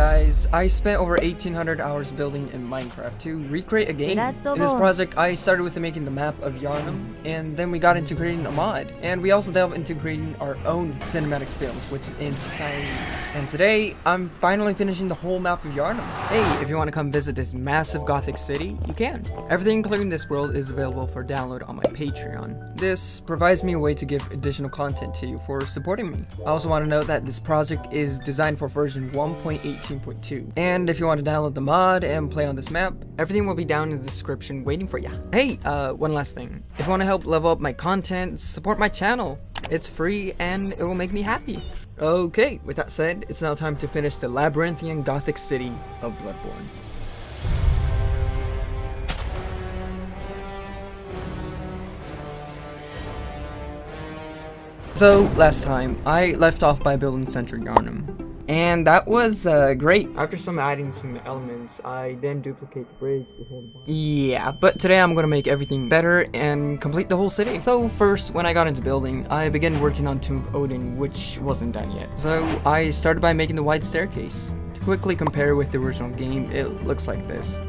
guys, I spent over 1,800 hours building in Minecraft to recreate a game. In this project, I started with making the map of Yharnam, and then we got into creating a mod, and we also delved into creating our own cinematic films, which is insane. And today, I'm finally finishing the whole map of Yharnam. Hey, if you want to come visit this massive gothic city, you can. Everything including this world is available for download on my Patreon. This provides me a way to give additional content to you for supporting me. I also want to note that this project is designed for version 1.18.2. And if you want to download the mod and play on this map, everything will be down in the description waiting for you. Hey, one last thing. If you want to help level up my content, support my channel. It's free and it will make me happy. Okay, with that said, it's now time to finish the labyrinthian gothic city of Bloodborne. So, last time, I left off by building Central Yharnam. And that was great. After adding some elements, I then duplicate the bridge. Yeah, but today I'm gonna make everything better and complete the whole city. So first, when I got into building, I began working on Tomb of Odin, which wasn't done yet. So I started by making the wide staircase. To quickly compare with the original game, it looks like this.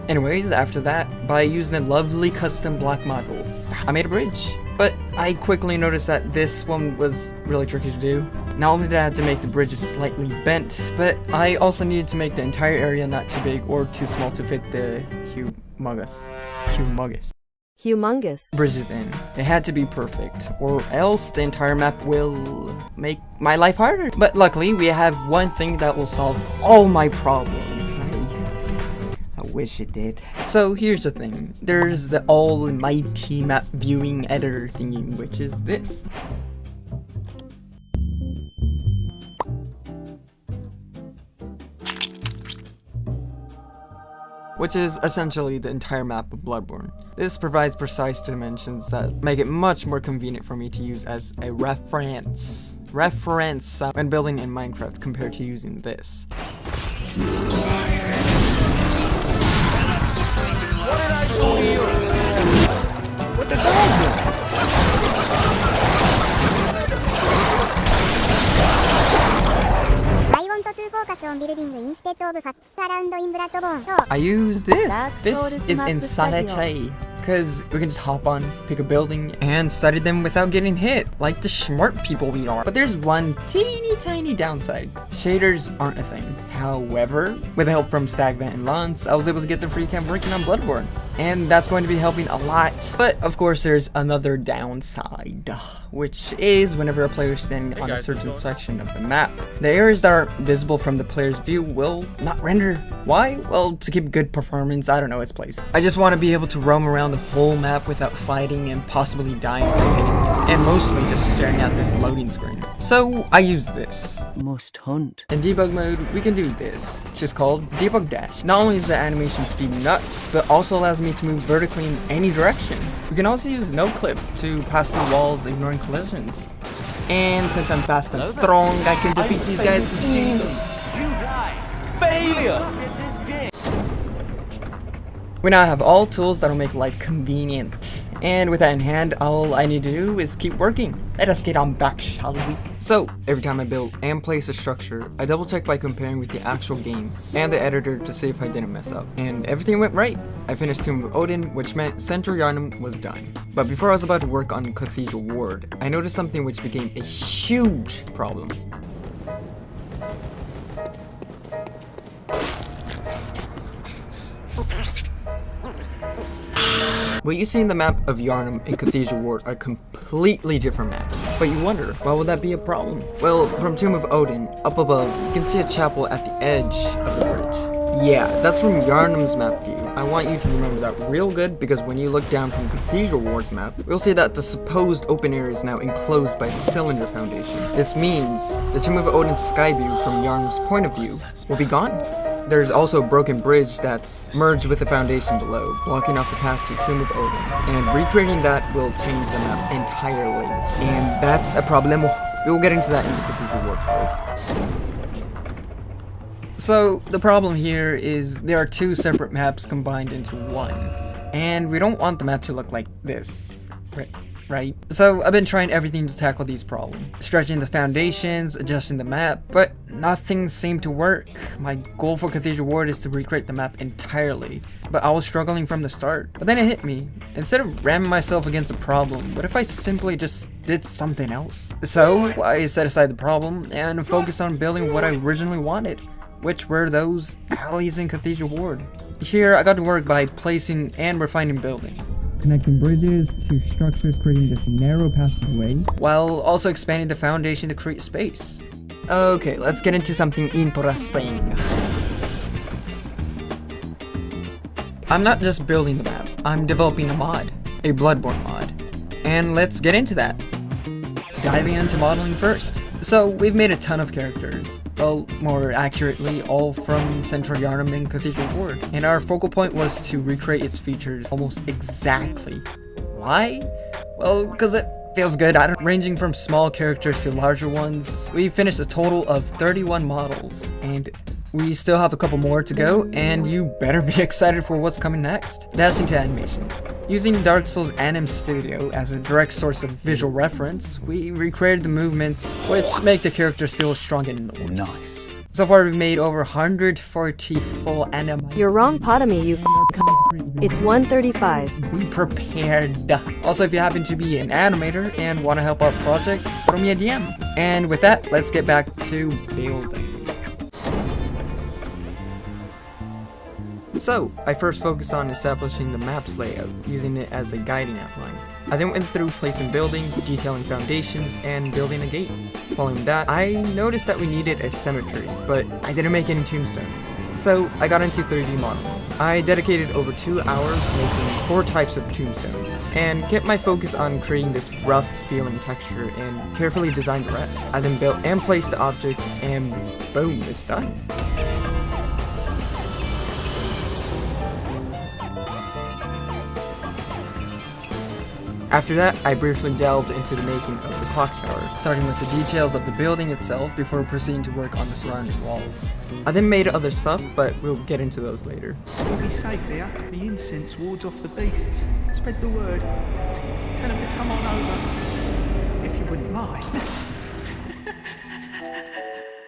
Anyways, after that, by using a lovely custom block model, I made a bridge. But I quickly noticed that this one was really tricky to do. Not only did I have to make the bridges slightly bent, but I also needed to make the entire area not too big or too small to fit the humongous bridges in. It had to be perfect, or else the entire map will make my life harder. But luckily, we have one thing that will solve all my problems. I wish it did. So here's the thing. There's the almighty map viewing editor thingy, which is this. Which is essentially the entire map of Bloodborne. This provides precise dimensions that make it much more convenient for me to use as a reference when building in Minecraft compared to using this. What did I do here? What the dog do? I use this. This is insanity. Because we can just hop on, pick a building, and study them without getting hit, like the smart people we are. But there's one teeny tiny downside. Shaders aren't a thing. However, with the help from Stagvant and Lance, I was able to get the free camp working on Bloodborne. And that's going to be helping a lot. But of course, there's another downside, which is whenever a player is standing on a certain section of the map, the areas that are visible from the player's view will not render. Why? Well, to keep good performance, I don't know its place. I just want to be able to roam around the whole map without fighting and possibly dying from enemies, and mostly just staring at this loading screen. So I use this. Must hunt. In debug mode, we can do this. It's just called debug dash. Not only is the animation speed nuts, but also allows me to move vertically in any direction. We can also use no clip to pass through walls, ignoring collisions. And since I'm fast and strong, I can defeat these guys easy. You die. Failure. We now have all tools that'll make life convenient. And with that in hand, all I need to do is keep working. Let us get on back, shall we? So, every time I build and place a structure, I double check by comparing with the actual game and the editor to see if I didn't mess up. And everything went right. I finished Tomb of Odin, which meant Central Yharnam was done. But before I was about to work on Cathedral Ward, I noticed something which became a huge problem. What you see in the map of Yharnam and Cathedral Ward are completely different maps. But you wonder, why would that be a problem? Well, from Tomb of Odin, up above, you can see a chapel at the edge of the bridge. Yeah, that's from Yharnam's map view. I want you to remember that real good, because when you look down from Cathedral Ward's map, you'll see that the supposed open area is now enclosed by a cylinder foundation. This means the Tomb of Odin's sky view from Yharnam's point of view will be gone. There's also a broken bridge that's merged with the foundation below, blocking off the path to Tomb of Odin. And recreating that will change the map entirely. And that's a problem. We will get into that in the Cathedral Ward part. So, the problem here is there are two separate maps combined into one. And we don't want the map to look like this. right? So I've been trying everything to tackle these problems. Stretching the foundations, adjusting the map, but nothing seemed to work. My goal for Cathedral Ward is to recreate the map entirely, but I was struggling from the start. But then it hit me. Instead of ramming myself against a problem, what if I simply just did something else? So I set aside the problem and focused on building what I originally wanted, which were those alleys in Cathedral Ward. Here I got to work by placing and refining buildings, connecting bridges to structures, creating this narrow passageway, while also expanding the foundation to create space. Okay, let's get into something interesting. I'm not just building the map, I'm developing a mod, a Bloodborne mod. And let's get into that. Diving into modeling first. So we've made a ton of characters. Well, more accurately, all from Central Yharnam and Cathedral Ward. And our focal point was to recreate its features almost exactly. Why? Well, because it feels good. Ranging from small characters to larger ones. We finished a total of 31 models, and we still have a couple more to go, and you better be excited for what's coming next. Dashing to animations. Using Dark Souls Anim Studio as a direct source of visual reference, we recreated the movements which make the characters feel strong and enormous. Nice. So far we've made over 140 full animations. You're wrong, Potomy, you It's 135. Be prepared. Also, if you happen to be an animator and want to help our project, throw me a DM. And with that, let's get back to building. So, I first focused on establishing the map's layout, using it as a guiding outline. I then went through placing buildings, detailing foundations, and building a gate. Following that, I noticed that we needed a cemetery, but I didn't make any tombstones. So, I got into 3D modeling. I dedicated over 2 hours making 4 types of tombstones, and kept my focus on creating this rough feeling texture and carefully designed the rest. I then built and placed the objects, and boom, it's done. After that, I briefly delved into the making of the clock tower, starting with the details of the building itself before proceeding to work on the surrounding walls. I then made other stuff, but we'll get into those later. You'll be safe here. The incense wards off the beasts. Spread the word. Tell them to come on over. If you wouldn't mind.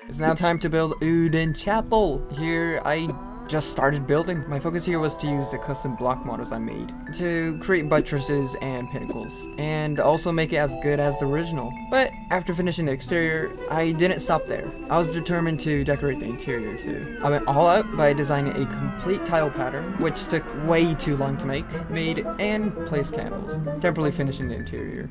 It's now time to build Uden Chapel. Here, I just started building. My focus here was to use the custom block models I made to create buttresses and pinnacles, and also make it as good as the original. But after finishing the exterior, I didn't stop there. I was determined to decorate the interior too. I went all out by designing a complete tile pattern, which took way too long to make, made and placed candles, temporarily finishing the interior.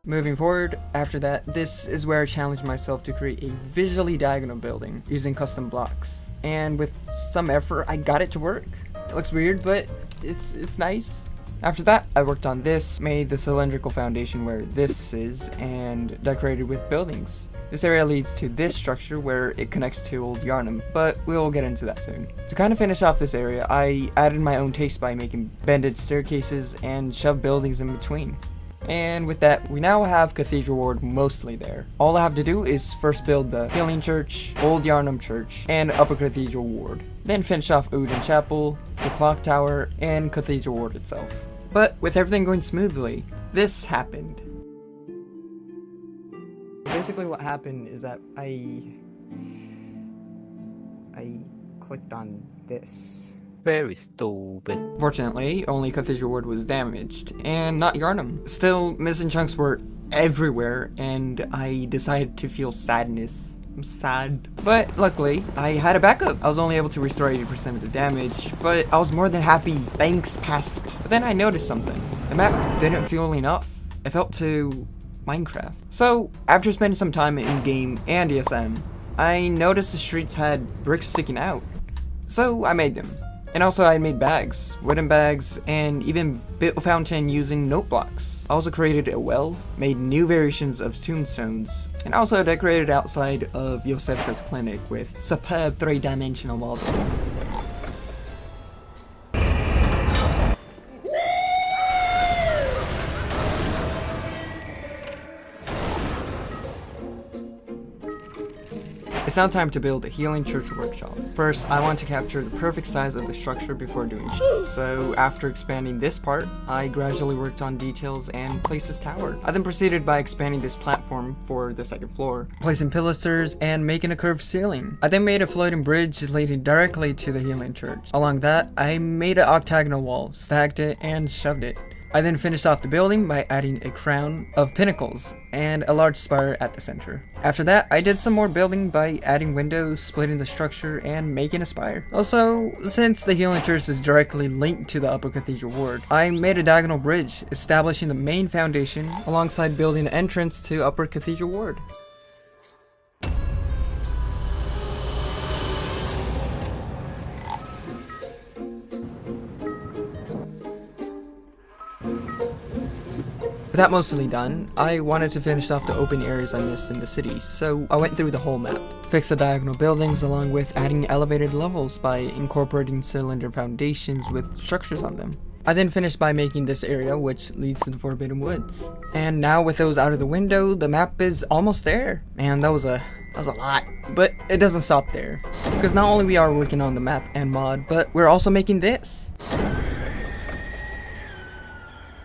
Moving forward, after that, this is where I challenged myself to create a visually diagonal building using custom blocks. And with some effort, I got it to work. It looks weird, but it's nice. After that, I worked on this, made the cylindrical foundation where this is, and decorated with buildings. This area leads to this structure where it connects to Old Yharnam, but we'll get into that soon. To kind of finish off this area, I added my own taste by making bended staircases and shoved buildings in between. And with that, we now have Cathedral Ward mostly there. All I have to do is first build the Healing Church, Old Yharnam Church, and Upper Cathedral Ward. Then finish off Uden Chapel, the Clock Tower, and Cathedral Ward itself. But with everything going smoothly, this happened. Basically what happened is that I clicked on this. Very stupid. Fortunately, only Cathedral Ward was damaged, and not Yharnam. Still, missing chunks were everywhere, and I decided to feel sadness. I'm sad. But luckily, I had a backup. I was only able to restore 80% of the damage, but I was more than happy. Thanks, past. But then I noticed something. The map didn't feel enough. It felt too Minecraft. So, after spending some time in-game and ESM, I noticed the streets had bricks sticking out. So, I made them. And also I made bags, wooden bags, and even built a fountain using note blocks. I also created a well, made new variations of tombstones, and also decorated outside of Yosefka's clinic with superb 3-dimensional model. now time to build a healing church workshop. First, I want to capture the perfect size of the structure before doing shit. So after expanding this part, I gradually worked on details and placed this tower. I then proceeded by expanding this platform for the second floor, placing pilasters and making a curved ceiling. I then made a floating bridge leading directly to the healing church. Along that, I made an octagonal wall, stacked it, and shoved it. I then finished off the building by adding a crown of pinnacles and a large spire at the center. After that, I did some more building by adding windows, splitting the structure, and making a spire. Also, since the healing church is directly linked to the upper cathedral ward, I made a diagonal bridge, establishing the main foundation alongside building an entrance to upper cathedral ward. With that mostly done, I wanted to finish off the open areas I missed in the city, so I went through the whole map, fixed the diagonal buildings along with adding elevated levels by incorporating cylinder foundations with structures on them. I then finished by making this area which leads to the Forbidden Woods. And now with those out of the window, the map is almost there. Man, that was a lot. But it doesn't stop there, because not only we are working on the map and mod, but we're also making this.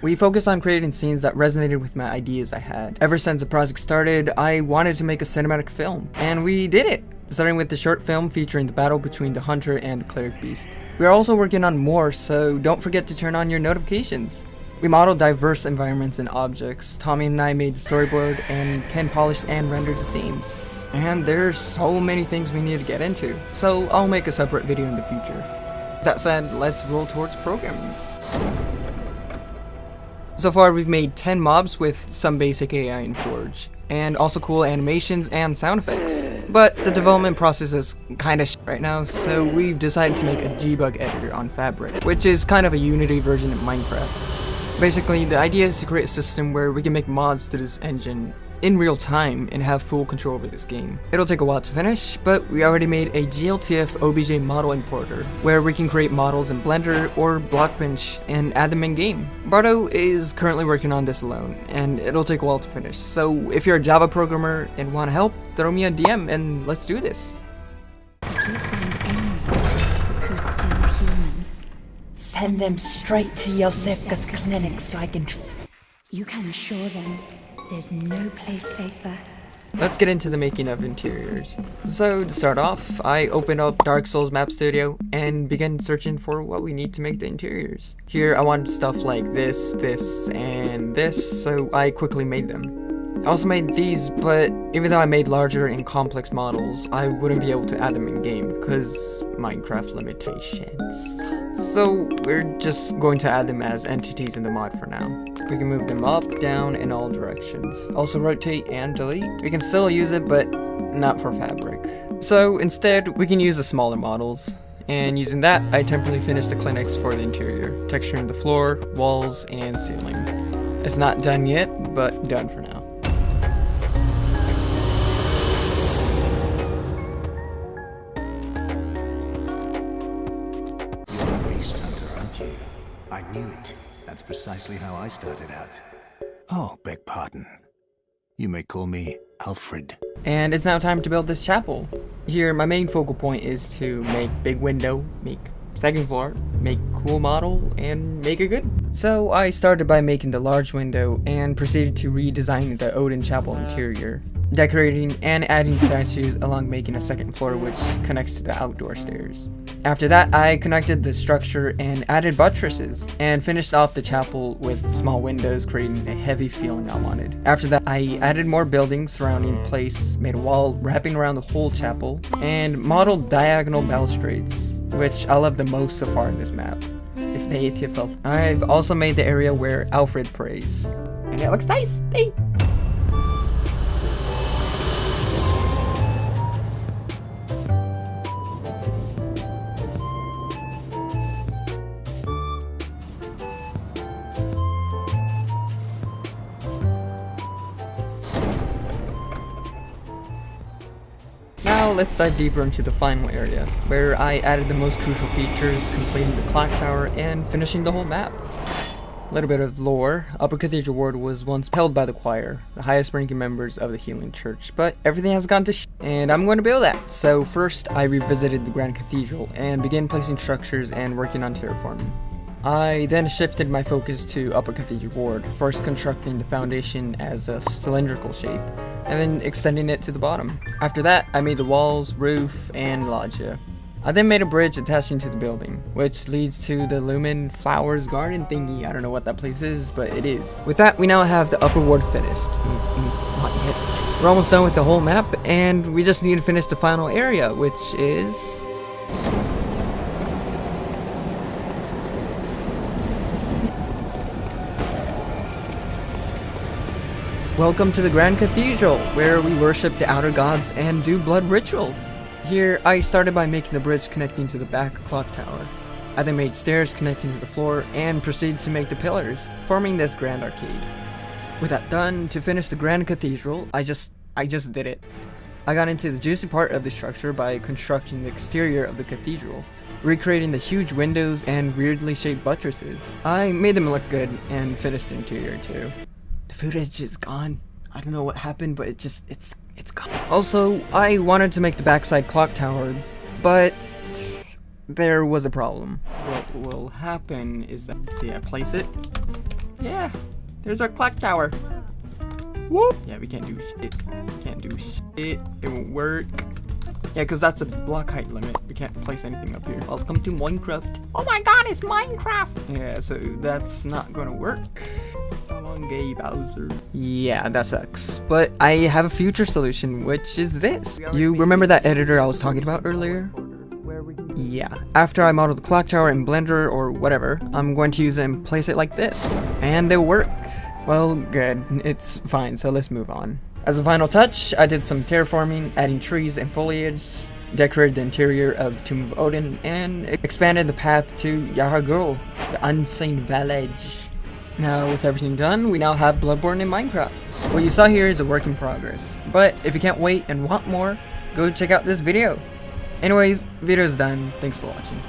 We focused on creating scenes that resonated with my ideas I had. Ever since the project started, I wanted to make a cinematic film, and we did it! Starting with the short film featuring the battle between the hunter and the cleric beast. We are also working on more, so don't forget to turn on your notifications. We modeled diverse environments and objects. Tommy and I made the storyboard, and Ken polished and rendered the scenes. And there's so many things we need to get into, so I'll make a separate video in the future. That said, let's roll towards programming. So far we've made 10 mobs with some basic AI in Forge, and also cool animations and sound effects. But the development process is kinda shit right now, so we've decided to make a debug editor on Fabric, which is kind of a Unity version of Minecraft. Basically, the idea is to create a system where we can make mods to this engine in real time and have full control over this game. It'll take a while to finish, but we already made a GLTF OBJ model importer, where we can create models in Blender or Blockbench and add them in game. Bardo is currently working on this alone, and it'll take a while to finish, so if you're a Java programmer and want help, throw me a DM and let's do this. If you find anyone who's still human, send them straight to Yosefka's clinic so I can... You can assure them there's no place safer. Let's get into the making of interiors. So to start off, I opened up Dark Souls Map Studio and began searching for what we need to make the interiors. Here I wanted stuff like this, and this, so I quickly made them. I also made these, but even though I made larger and complex models, I wouldn't be able to add them in game because Minecraft limitations. So we're just going to add them as entities in the mod for now. We can move them up, down, in all directions. Also rotate and delete. We can still use it, but not for Fabric. So instead, we can use the smaller models. And using that, I temporarily finished the clinics for the interior, texturing the floor, walls, and ceiling. It's not done yet, but done for now. I knew it. That's precisely how I started out. Oh, beg pardon. You may call me Alfred. And it's now time to build this chapel. Here, my main focal point is to make big window, make second floor, make cool model, and make it good. So I started by making the large window and proceeded to redesign the Odin chapel interior, decorating and adding statues along making a second floor which connects to the outdoor stairs. After that, I connected the structure and added buttresses, and finished off the chapel with small windows, creating a heavy feeling I wanted. After that, I added more buildings surrounding the place, made a wall wrapping around the whole chapel, and modeled diagonal balustrades, which I love the most so far in this map. It's beautiful. I've also made the area where Alfred prays, and it looks nice. Hey. Now let's dive deeper into the final area, where I added the most crucial features, completing the clock tower and finishing the whole map. little bit of lore. Upper Cathedral Ward was once held by the choir, the highest ranking members of the Healing Church, but everything has gone to shit, and I'm going to build that. So first, I revisited the Grand Cathedral and began placing structures and working on terraforming. I then shifted my focus to Upper Cathedral Ward, first constructing the foundation as a cylindrical shape, and then extending it to the bottom. After that, I made the walls, roof, and loggia. I then made a bridge attaching to the building, which leads to the Lumen Flowers Garden thingy. I don't know what that place is, but it is. With that, we now have the upper ward finished. Not yet. We're almost done with the whole map, and we just need to finish the final area, which is... Welcome to the Grand Cathedral, where we worship the outer gods and do blood rituals. Here, I started by making the bridge connecting to the back clock tower. I then made stairs connecting to the floor and proceeded to make the pillars, forming this grand arcade. With that done, to finish the Grand Cathedral, I just did it. I got into the juicy part of the structure by constructing the exterior of the cathedral, recreating the huge windows and weirdly shaped buttresses. I made them look good and finished the interior too. The footage is gone. I don't know what happened, but it's gone. Also, I wanted to make the backside clock tower, but there was a problem. What will happen is that, see, I place it. Yeah, there's our clock tower. Whoop! Yeah, we can't do shit. We can't do shit. It won't work. Yeah, because that's a block height limit. We can't place anything up here. Welcome to Minecraft. Oh my god, it's Minecraft! Yeah, so that's not gonna work. So long, gay Bowser. Yeah, that sucks. But I have a future solution, which is this. You remember that editor I was talking about earlier? Yeah. After I model the clock tower in Blender or whatever, I'm going to use it and place it like this. And it'll work. Well, good. It's fine, so let's move on. As a final touch, I did some terraforming, adding trees and foliage, decorated the interior of Tomb of Odin, and expanded the path to Yharnam, the Unseen Village. Now, with everything done, we now have Bloodborne in Minecraft. What you saw here is a work in progress, but if you can't wait and want more, go check out this video. Anyways, video's done. Thanks for watching.